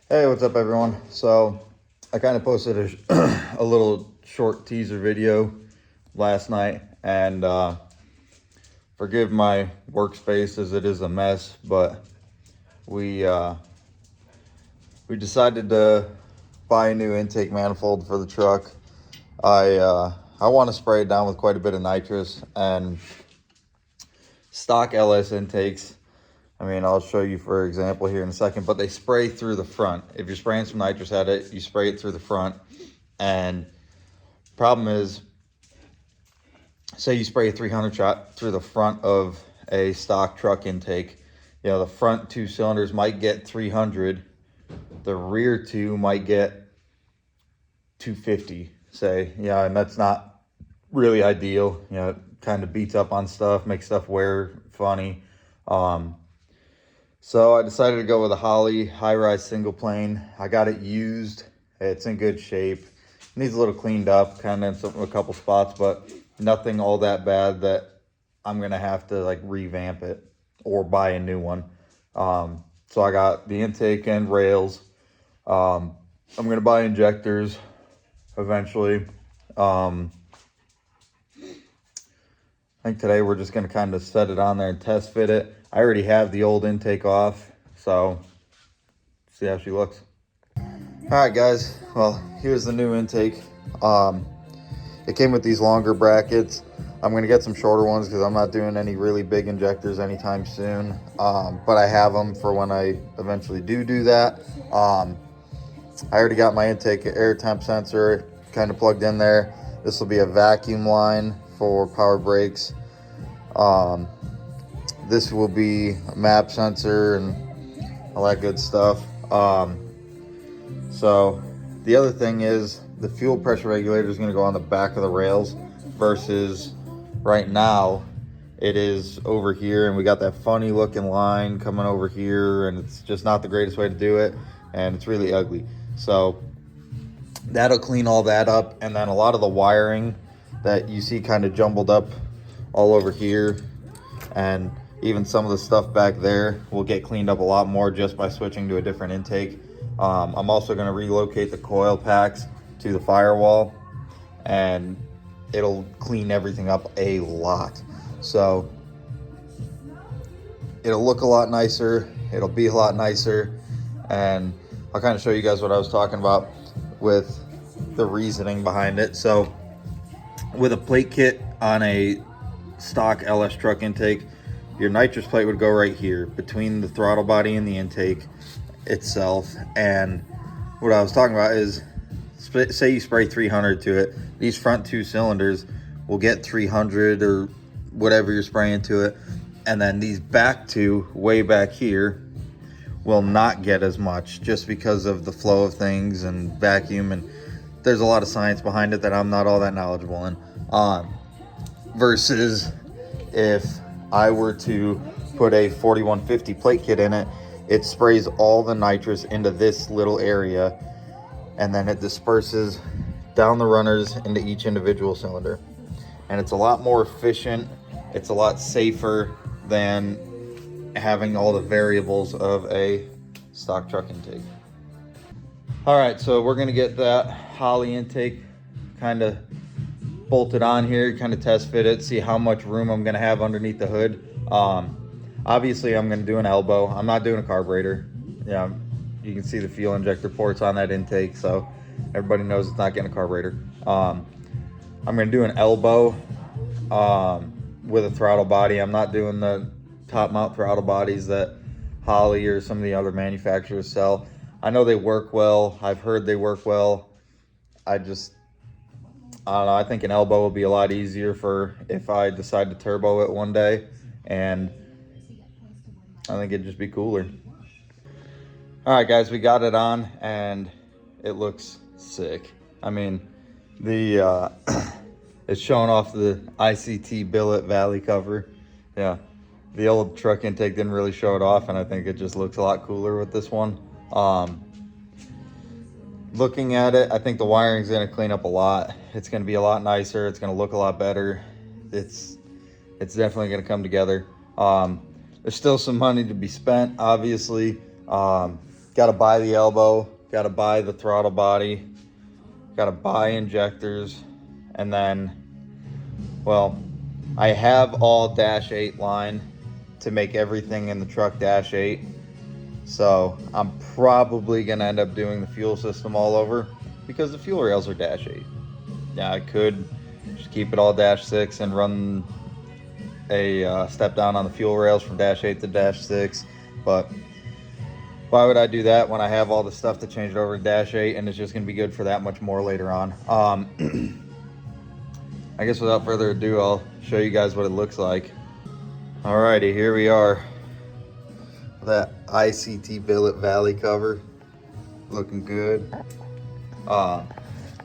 Hey, what's up, everyone? So, I kind of posted a little short teaser video last night, and forgive my workspace as it is a mess, but we we decided to buy a new intake manifold for the truck. I want to spray it down with quite a bit of nitrous, and stock LS intakes. I mean, I'll show you for example here in a second, but they spray through the front. If you're spraying some nitrous at it, you spray it through the front. And problem is, say you spray a 300 shot through the front of a stock truck intake, you know, the front two cylinders might get 300, the rear two might get 250, say. Yeah, and that's not really ideal. You know, it kind of beats up on stuff, makes stuff wear funny. So I decided to go with a Holley high-rise single plane. I got it used. It's in good shape. It needs a little cleaned up, kind of in a couple spots, but nothing all that bad that I'm gonna have to like revamp it or buy a new one. So I got the intake and rails. I'm gonna buy injectors eventually. I think today we're just gonna kind of set it on there and test fit it. I already have the old intake off, so see how she looks. All right, guys, well, here's the new intake. It came with these longer brackets. I'm gonna get some shorter ones because I'm not doing any really big injectors anytime soon, but I have them for when I eventually do that. I already got my intake air temp sensor kind of plugged in there. This will be a vacuum line for power brakes. This will be a map sensor and all that good stuff. So the other thing is the fuel pressure regulator is going to go on the back of the rails versus right now it is over here, and we got that funny looking line coming over here, and it's just not the greatest way to do it, and it's really ugly. So that'll clean all that up, and then a lot of the wiring that you see kind of jumbled up all over here, and even some of the stuff back there will get cleaned up a lot more just by switching to a different intake. I'm also going to relocate the coil packs to the firewall, and it'll clean everything up a lot. So it'll look a lot nicer, it'll be a lot nicer, and I'll kind of show you guys what I was talking about with the reasoning behind it. So with a plate kit on a stock LS truck intake, your nitrous plate would go right here between the throttle body and the intake itself. And what I was talking about is, say you spray 300 to it, these front two cylinders will get 300 or whatever you're spraying to it, and then these back two way back here will not get as much just because of the flow of things and vacuum, and there's a lot of science behind it that I'm not all that knowledgeable in. Versus if I were to put a 4150 plate kit in it, it sprays all the nitrous into this little area, and then it disperses down the runners into each individual cylinder. And it's a lot more efficient, it's a lot safer than having all the variables of a stock truck intake. All right, so we're gonna get that Holley intake kind of bolted on here, kind of test fit it, see how much room I'm gonna have underneath the hood. Obviously I'm gonna do an elbow. I'm not doing a carburetor. Yeah, you can see the fuel injector ports on that intake, so everybody knows it's not getting a carburetor. I'm gonna do an elbow with a throttle body. I'm not doing the top mount throttle bodies that Holley or some of the other manufacturers sell. I know they work well. I've heard they work well. I don't know, I think an elbow will be a lot easier for if I decide to turbo it one day, and I think it'd just be cooler. All right, guys, we got it on, and it looks sick. I mean, the it's showing off the ICT billet valley cover. Yeah, the old truck intake didn't really show it off, and I think it just looks a lot cooler with this one. Looking at it, I think the wiring's gonna clean up a lot. It's gonna be a lot nicer. It's gonna look a lot better. It's definitely gonna come together. There's still some money to be spent, obviously. Got to buy the elbow, got to buy the throttle body, got to buy injectors, and then, well, I have all Dash 8 line to make everything in the truck Dash 8. So I'm probably gonna end up doing the fuel system all over because the fuel rails are Dash 8. Yeah, I could just keep it all Dash 6 and run a step down on the fuel rails from Dash 8 to Dash 6, but why would I do that when I have all the stuff to change it over to Dash 8 and it's just gonna be good for that much more later on? I guess without further ado, I'll show you guys what it looks like. Alrighty, here we are. That ICT billet valley cover, looking good.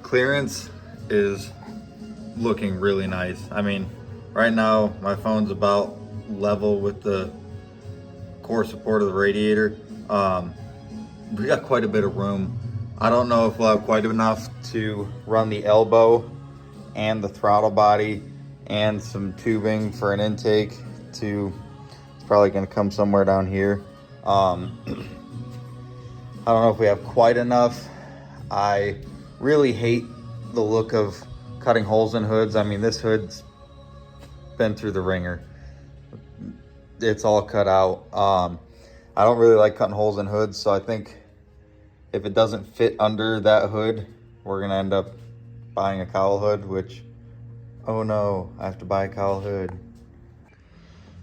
Clearance is looking really nice. I mean, right now my phone's about level with the core support of the radiator. We got quite a bit of room. I don't know if we'll have quite enough to run the elbow and the throttle body and some tubing for an intake to, it's probably going to come somewhere down here. I don't know if we have quite enough. I really hate the look of cutting holes in hoods. I mean, this hood's been through the ringer. It's all cut out. I don't really like cutting holes in hoods, so I think if it doesn't fit under that hood, we're gonna end up buying a cowl hood, which, oh no, I have to buy a cowl hood.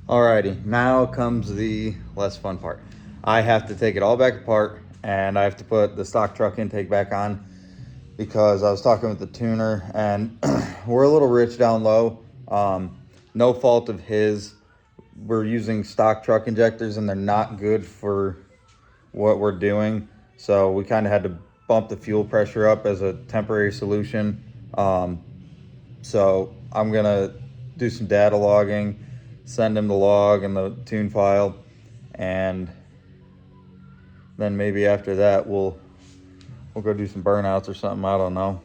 Alrighty, now comes the less fun part. I have to take it all back apart and I have to put the stock truck intake back on because I was talking with the tuner and we're a little rich down low. No fault of his. We're using stock truck injectors and they're not good for what we're doing. So we kind of had to bump the fuel pressure up as a temporary solution. So I'm gonna do some data logging, send him the log and the tune file, and then maybe after that we'll go do some burnouts or something, I don't know.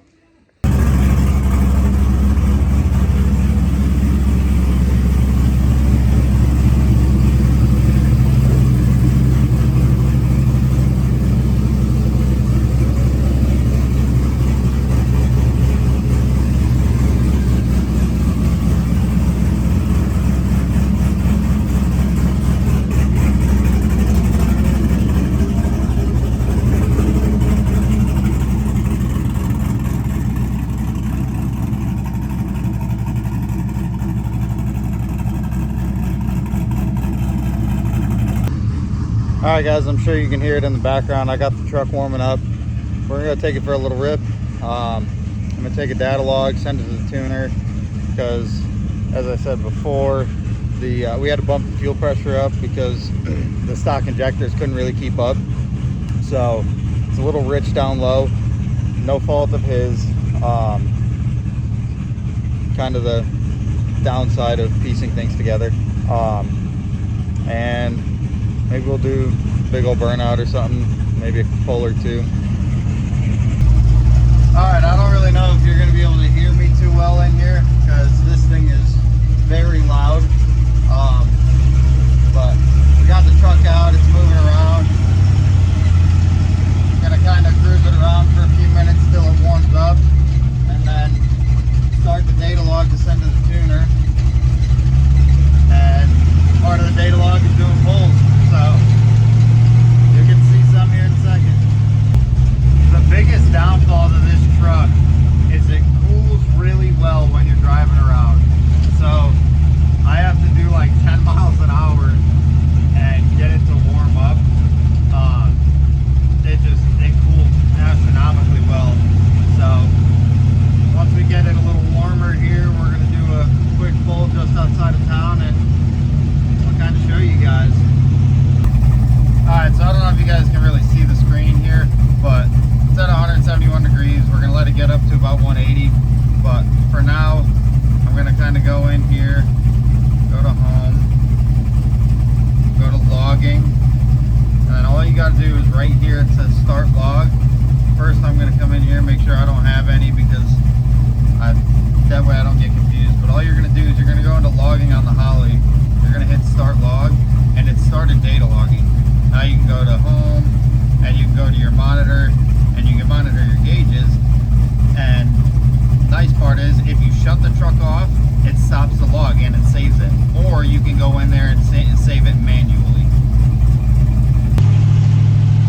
All right, guys, I'm sure you can hear it in the background. I got the truck warming up. We're gonna take it for a little rip. I'm gonna take a data log, send it to the tuner, because as I said before, we had to bump the fuel pressure up because the stock injectors couldn't really keep up. So it's a little rich down low. No fault of his. Kind of the downside of piecing things together. And maybe we'll do a big old burnout or something, maybe a pull or two. All right, I don't really know if you're gonna be able to hear me too well in here because this thing is very loud. But we got the truck out, it's moving around. Gonna kind of cruise it around for a few minutes till it warms up, and then start the data log to send to the tuner. And part of the data log is doing pulls. So you'll get to see some here in a second. The biggest downfall to this truck is it cools really well when you're driving around. So I have to do like 10 miles an hour and get it to warm up. It cools astronomically well. So once we get it a little warmer here, we're gonna do a quick pull just outside of town and I'll kind of show you guys. Alright, so I don't know if you guys can really see the screen here, but it's at 171 degrees. We're going to let it get up to about 180, but for now, I'm going to kind of go in here, go to home, go to logging, and then all you got to do is right here it says start log. First, I'm going to come in here and make sure I don't have any because that way I don't get confused, but all you're going to do is you're going to go into logging on the Holley. You're going to hit start log, and it started data logging. Now you can go to home and you onto your monitor and you can monitor your gauges. And the nice part is if you shut the truck off, it stops the log and it saves it. Or you can go in there and save it manually.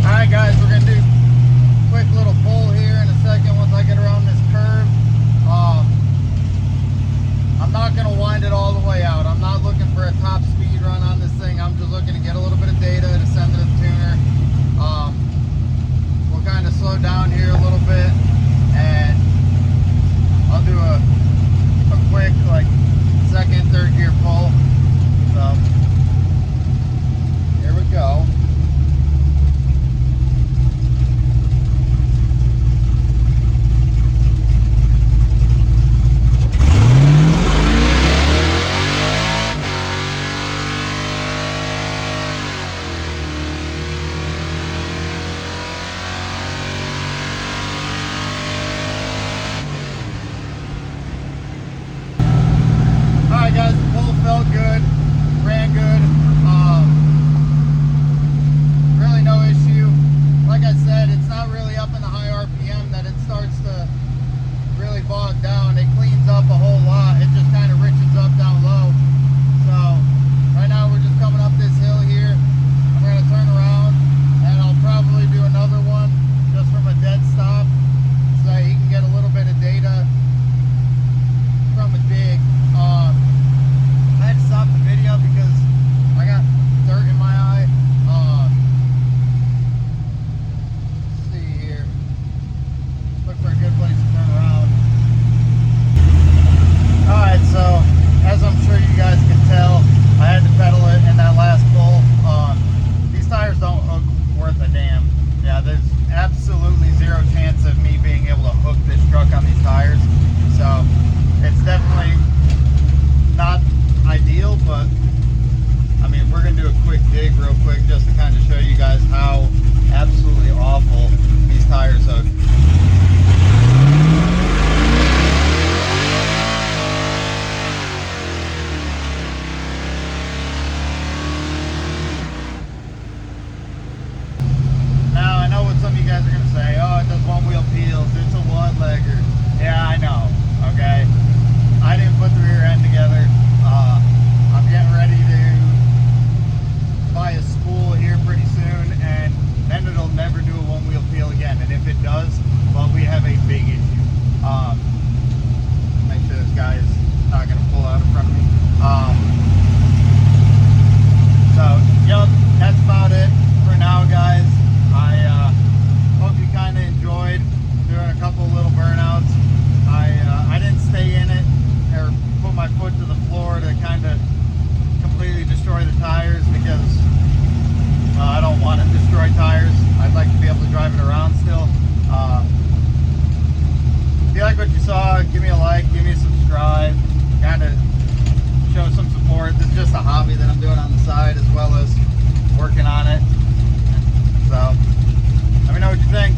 Alright guys, we're going to do a quick little pull here in a second once I get around this curve. I'm not going to wind it all the way out. I'm not looking for a top speed run on this thing. I'm just looking to get a little bit of data to send to the tuner. We'll kind of slow down here a little bit and I'll do a quick like second, third gear pull. So here we go. Guys, the pull felt good, ran good, really no issue. Like I said, it's not really up in the high RPM that it starts to really bog down. It cleans up a whole lot. It just kind of riches up down low. So right now we're just coming up this hill here. I'm going to turn around and I'll probably do another one just from a dead stop so that you can get a little bit of data from a dig. I had to stop the video because I got dirt in my eye. Let's see here. Look for a good place to turn around. Alright, so as I'm sure you guys can tell, I had to pedal it in that last pull. These tires don't hook worth a damn. Yeah, there's absolutely zero chance of me being able to hook this truck on these tires. So it's definitely not ideal, but I mean, we're gonna do a quick dig real quick just to kind of show you guys how absolutely awful these tires hook. Now I know what some of you guys are gonna say, oh, it does one wheel peels, it's a one legger. Yeah, I know, okay, I didn't put the rear end together. I'm getting ready to buy a spool here pretty soon, and then it'll never do a one-wheel peel again. And if it does, well, we have a big issue. Make sure this guy is not going to pull out in front of me. So, yep, that's about it for now, guys. I hope you kind of enjoyed doing a couple little burnouts. I didn't stay in it or put my foot to the floor to kind of completely destroy the tires because I don't want to destroy tires. I'd like to be able to drive it around still. If you like what you saw, give me a like, give me a subscribe, kind of show some support. This is just a hobby that I'm doing on the side as well as working on it. So let me know what you think.